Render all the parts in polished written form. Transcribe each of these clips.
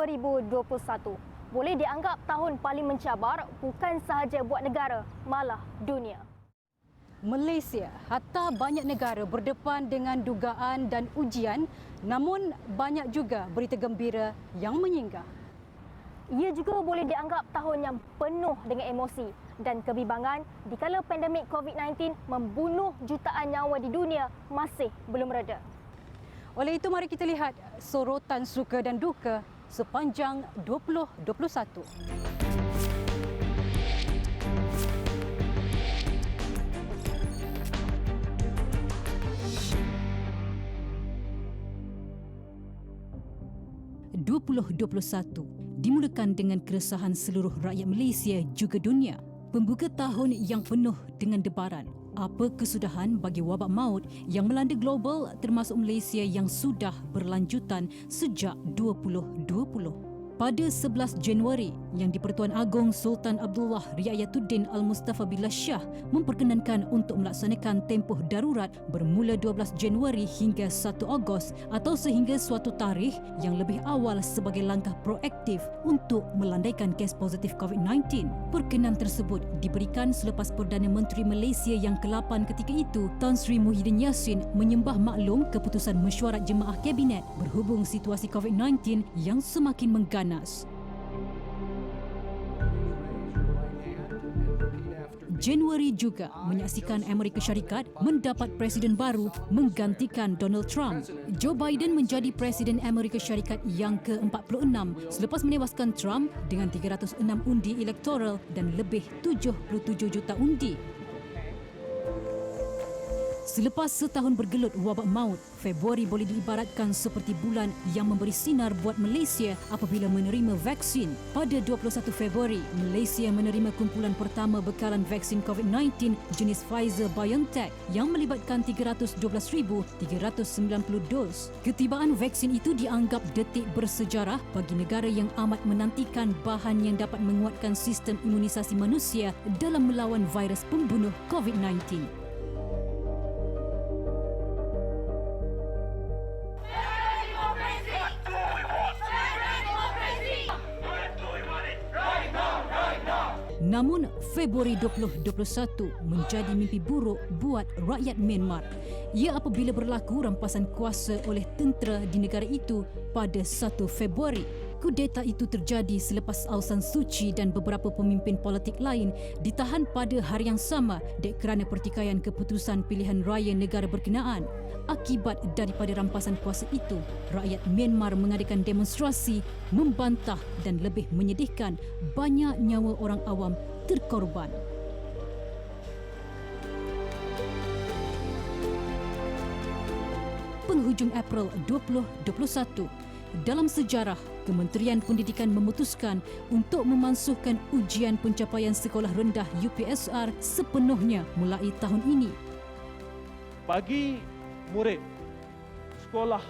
2021 boleh dianggap tahun paling mencabar bukan sahaja buat negara, malah dunia. Malaysia, hatta banyak negara berdepan dengan dugaan dan ujian, namun banyak juga berita gembira yang menyinggah. Ia juga boleh dianggap tahun yang penuh dengan emosi dan kebimbangan dikala pandemik COVID-19 membunuh jutaan nyawa di dunia masih belum reda. Oleh itu, mari kita lihat sorotan suka dan duka sepanjang 2021. Dimulakan dengan keresahan seluruh rakyat Malaysia juga dunia. Pembuka tahun yang penuh dengan debaran. Apa kesudahan bagi wabak maut yang melanda global termasuk Malaysia yang sudah berlanjutan sejak 2020. Pada 11 Januari, Yang di-Pertuan Agong Sultan Abdullah Riayatuddin Al-Mustafa Billah Shah memperkenankan untuk melaksanakan tempoh darurat bermula 12 Januari hingga 1 Ogos atau sehingga suatu tarikh yang lebih awal sebagai langkah proaktif untuk melandaikan kes positif COVID-19. Perkenan tersebut diberikan selepas Perdana Menteri Malaysia yang ke-8 ketika itu, Tan Sri Muhyiddin Yassin, menyembah maklum keputusan mesyuarat jemaah kabinet berhubung situasi COVID-19 yang semakin mengganas. Januari juga menyaksikan Amerika Syarikat mendapat presiden baru menggantikan Donald Trump. Joe Biden menjadi presiden Amerika Syarikat yang ke-46 selepas menewaskan Trump dengan 306 undi elektoral dan lebih 77 juta undi. Selepas setahun bergelut wabak maut, Februari boleh diibaratkan seperti bulan yang memberi sinar buat Malaysia apabila menerima vaksin. Pada 21 Februari, Malaysia menerima kumpulan pertama bekalan vaksin COVID-19 jenis Pfizer-BioNTech yang melibatkan 312,390 dos. Ketibaan vaksin itu dianggap detik bersejarah bagi negara yang amat menantikan bahan yang dapat menguatkan sistem imunisasi manusia dalam melawan virus pembunuh COVID-19. Namun, Februari 2021 menjadi mimpi buruk buat rakyat Myanmar. Ia apabila berlaku rampasan kuasa oleh tentera di negara itu pada 1 Februari. Kudeta itu terjadi selepas Aung San Suu Kyi dan beberapa pemimpin politik lain ditahan pada hari yang sama kerana pertikaian keputusan pilihan raya negara berkenaan. Akibat daripada rampasan kuasa itu, rakyat Myanmar mengadakan demonstrasi, membantah dan lebih menyedihkan banyak nyawa orang awam terkorban. Penghujung April 2021, dalam sejarah, Kementerian Pendidikan memutuskan untuk memansuhkan ujian pencapaian sekolah rendah UPSR sepenuhnya mulai tahun ini. Bagi murid sekolah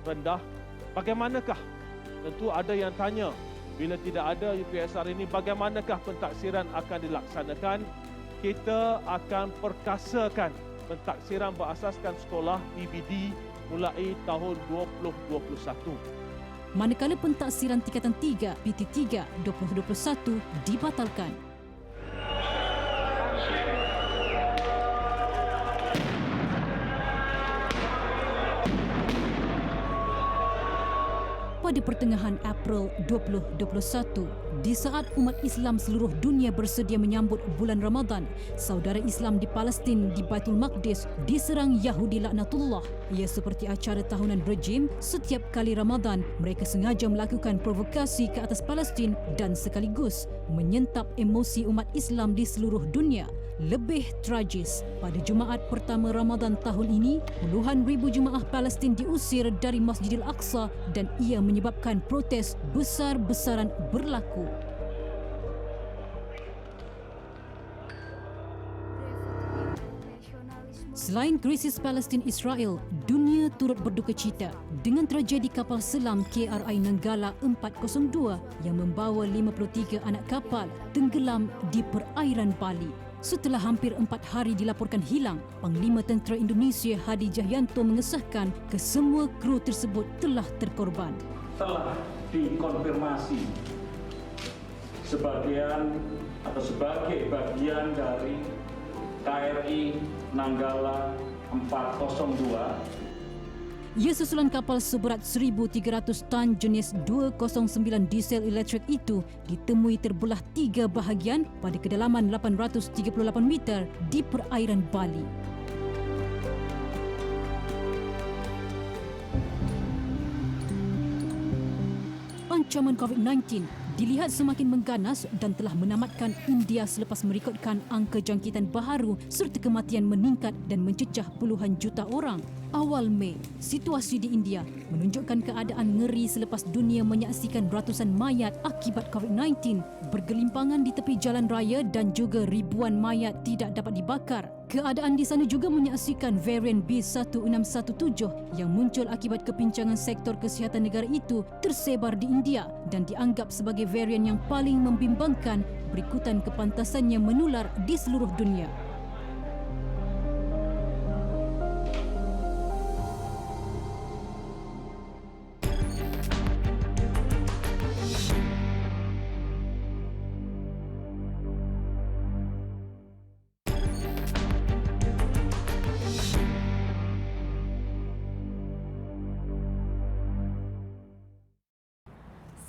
rendah, bagaimanakah? Tentu ada yang tanya, bila tidak ada UPSR ini, bagaimanakah pentaksiran akan dilaksanakan? Kita akan perkasakan pentaksiran berasaskan sekolah PBD mulai tahun 2021. Manakala pentaksiran tingkatan 3 PT3 2021 dibatalkan. Pada pertengahan April 2021, di saat umat Islam seluruh dunia bersedia menyambut bulan Ramadan, saudara Islam di Palestin di Baitul Maqdis diserang Yahudi laknatullah. Ia seperti acara tahunan rejim, setiap kali Ramadan mereka sengaja melakukan provokasi ke atas Palestin dan sekaligus menyentap emosi umat Islam di seluruh dunia. Lebih tragis, pada Jumaat pertama Ramadan tahun ini, puluhan ribu jemaah Palestin diusir dari Masjidil Aqsa dan ia menyebabkan protes besar-besaran berlaku. Selain krisis Palestin-Israel, dunia turut berduka cita dengan tragedi kapal selam KRI Nanggala 402 yang membawa 53 anak kapal tenggelam di perairan Bali. Setelah hampir 4 hari dilaporkan hilang, Panglima Tentera Indonesia Hadi Jahyanto mengesahkan kesemua kru tersebut telah terkorban. telah dikonfirmasi sebagai bagian dari KRI Nanggala 402. Ia susulan kapal seberat 1,300 tan jenis 209 diesel elektrik itu ditemui terbelah 3 bahagian pada kedalaman 838 meter di perairan Bali. Ancaman COVID-19 dilihat semakin mengganas dan telah menamatkan India selepas merekodkan angka jangkitan baharu serta kematian meningkat dan mencecah puluhan juta orang. Awal Mei, situasi di India menunjukkan keadaan ngeri selepas dunia menyaksikan ratusan mayat akibat COVID-19 bergelimpangan di tepi jalan raya dan juga ribuan mayat tidak dapat dibakar. Keadaan di sana juga menyaksikan varian B1617 yang muncul akibat kepincangan sektor kesihatan negara itu tersebar di India dan dianggap sebagai varian yang paling membimbangkan berikutan kepantasannya menular di seluruh dunia.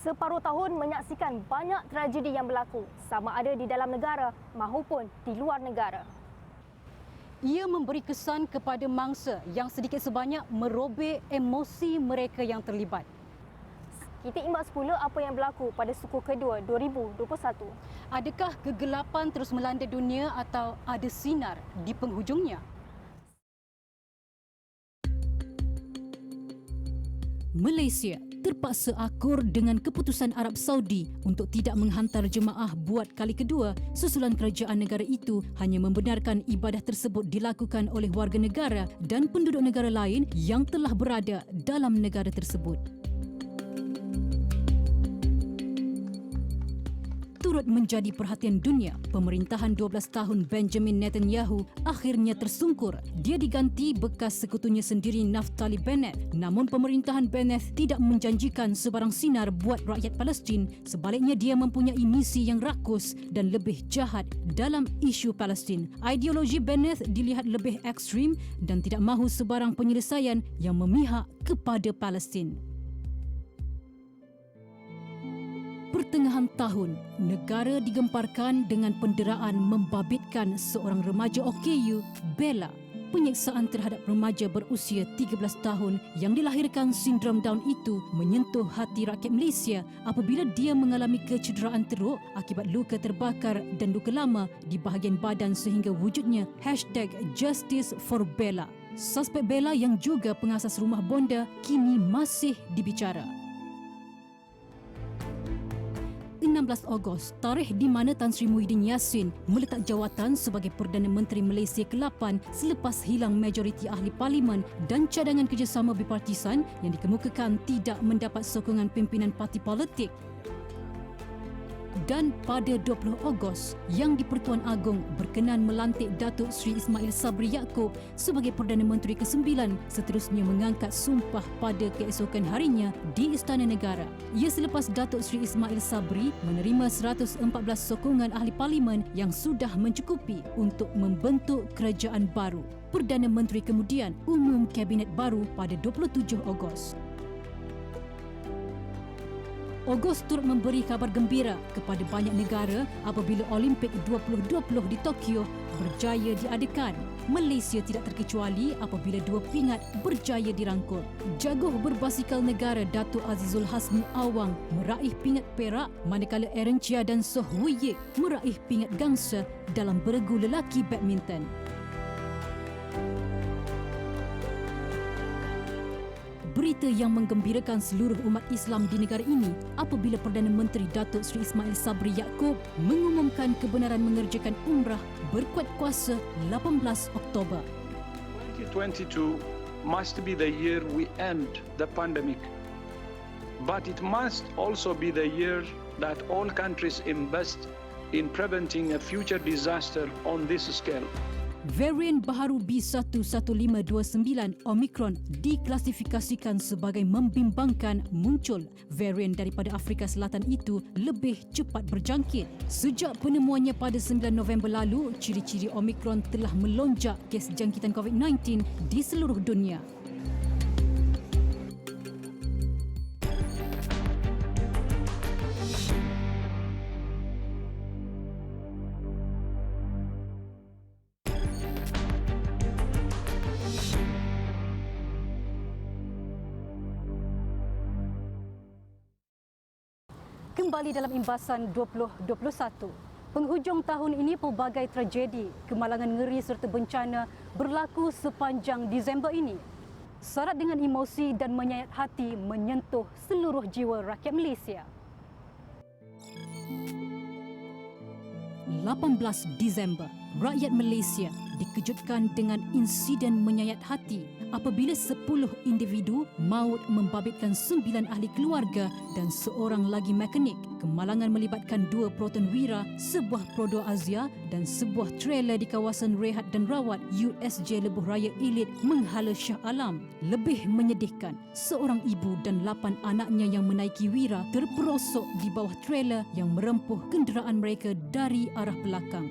Separuh tahun menyaksikan banyak tragedi yang berlaku, sama ada di dalam negara maupun di luar negara. Ia memberi kesan kepada mangsa yang sedikit sebanyak merobek emosi mereka yang terlibat. Kita imbas pula apa yang berlaku pada suku kedua 2021. Adakah kegelapan terus melanda dunia atau ada sinar di penghujungnya? Malaysia terpaksa akur dengan keputusan Arab Saudi untuk tidak menghantar jemaah buat kali kedua susulan kerajaan negara itu hanya membenarkan ibadah tersebut dilakukan oleh warga negara dan penduduk negara lain yang telah berada dalam negara tersebut. Turut menjadi perhatian dunia, pemerintahan 12 tahun Benjamin Netanyahu akhirnya tersungkur. Dia diganti bekas sekutunya sendiri Naftali Bennett. Namun pemerintahan Bennett tidak menjanjikan sebarang sinar buat rakyat Palestin. Sebaliknya dia mempunyai misi yang rakus dan lebih jahat dalam isu Palestin. Ideologi Bennett dilihat lebih ekstrim dan tidak mahu sebarang penyelesaian yang memihak kepada Palestin. Pertengahan tahun, negara digemparkan dengan penderaan membabitkan seorang remaja OKU, Bella. Penyiksaan terhadap remaja berusia 13 tahun yang dilahirkan sindrom Down itu menyentuh hati rakyat Malaysia apabila dia mengalami kecederaan teruk akibat luka terbakar dan luka lama di bahagian badan sehingga wujudnya #JusticeForBella. Suspek Bella yang juga pengasas rumah bonda kini masih dibicara. 16 Ogos, tarikh di mana Tan Sri Muhyiddin Yassin meletak jawatan sebagai Perdana Menteri Malaysia ke-8 selepas hilang majoriti ahli parlimen dan cadangan kerjasama bipartisan yang dikemukakan tidak mendapat sokongan pimpinan parti politik. Dan pada 20 Ogos, Yang di-Pertuan Agong berkenan melantik Datuk Seri Ismail Sabri Yaakob sebagai Perdana Menteri ke-9, seterusnya mengangkat sumpah pada keesokan harinya di Istana Negara. Ia selepas Datuk Seri Ismail Sabri menerima 114 sokongan ahli parlimen yang sudah mencukupi untuk membentuk kerajaan baru. Perdana Menteri kemudian umum Kabinet baru pada 27 Ogos. Ogos turut memberi kabar gembira kepada banyak negara apabila Olimpik 2020 di Tokyo berjaya diadakan. Malaysia tidak terkecuali apabila dua pingat berjaya dirangkul. Jaguh berbasikal negara Datuk Azizul Hasmi Awang meraih pingat perak, manakala Aaron Chia dan Soh Wui Yik meraih pingat gangsa dalam beregu lelaki badminton. Berita yang menggembirakan seluruh umat Islam di negara ini apabila Perdana Menteri Datuk Seri Ismail Sabri Yaakob mengumumkan kebenaran mengerjakan umrah berkuat kuasa 18 Oktober. 2022 must be the year we end the pandemic, but it must also be the year that all countries invest in preventing a future disaster on this scale. Varian baharu B11529 Omicron diklasifikasikan sebagai membimbangkan muncul. Varian daripada Afrika Selatan itu lebih cepat berjangkit. Sejak penemuannya pada 9 November lalu, ciri-ciri Omicron telah melonjak kes jangkitan COVID-19 di seluruh dunia. Kembali dalam imbasan 2021. Penghujung tahun ini pelbagai tragedi, kemalangan ngeri serta bencana berlaku sepanjang Disember ini. Syarat dengan emosi dan menyayat hati menyentuh seluruh jiwa rakyat Malaysia. 18 Disember, rakyat Malaysia dikejutkan dengan insiden menyayat hati apabila 10 individu maut membabitkan 9 ahli keluarga dan seorang lagi mekanik. Kemalangan melibatkan 2 protonwira, sebuah Prodo Azia dan sebuah trailer di kawasan rehat dan rawat USJ Lebuh Raya Elite menghala Shah Alam. Lebih menyedihkan, seorang ibu dan 8 anaknya yang menaiki wira terperosok di bawah trailer yang merempuh kenderaan mereka dari arah belakang.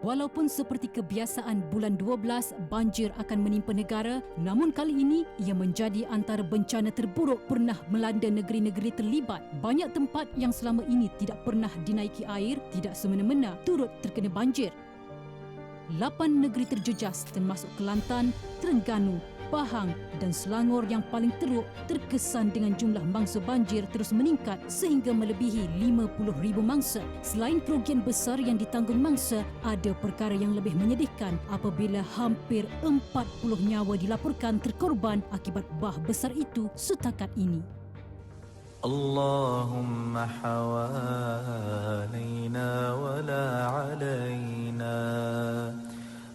Walaupun seperti kebiasaan bulan 12 banjir akan menimpa negara, namun kali ini ia menjadi antara bencana terburuk pernah melanda negeri-negeri terlibat. Banyak tempat yang selama ini tidak pernah dinaiki air tidak semena-mena turut terkena banjir. 8 negeri terjejas termasuk Kelantan, Terengganu, Pahang dan Selangor yang paling teruk terkesan dengan jumlah mangsa banjir terus meningkat sehingga melebihi 50,000 mangsa. Selain kerugian besar yang ditanggung mangsa, ada perkara yang lebih menyedihkan apabila hampir 40 nyawa dilaporkan terkorban akibat bah besar itu setakat ini. Allahumma hawalaina wa la alaina.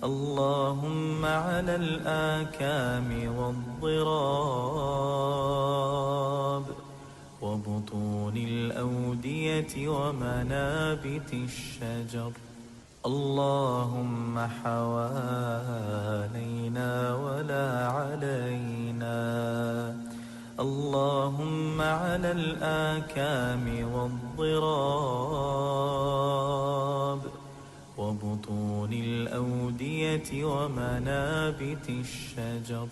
اللهم على الآكام والضراب وبطون الأودية ومنابت الشجر اللهم حوالينا ولا علينا اللهم على الآكام والضراب وبطون الأودية ومنابت الشجر.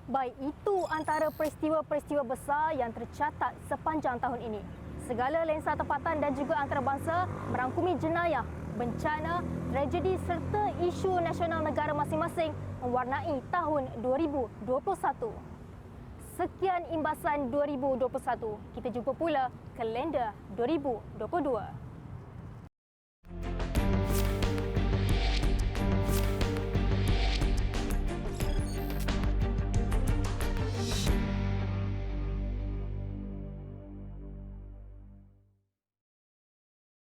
Baik, itu antara peristiwa-peristiwa besar yang tercatat sepanjang tahun ini. Segala lensa tempatan dan juga antarabangsa merangkumi jenayah, bencana, tragedi serta isu nasional negara masing-masing mewarnai tahun 2021. Sekian imbasan 2021. Kita jumpa pula kalender 2022.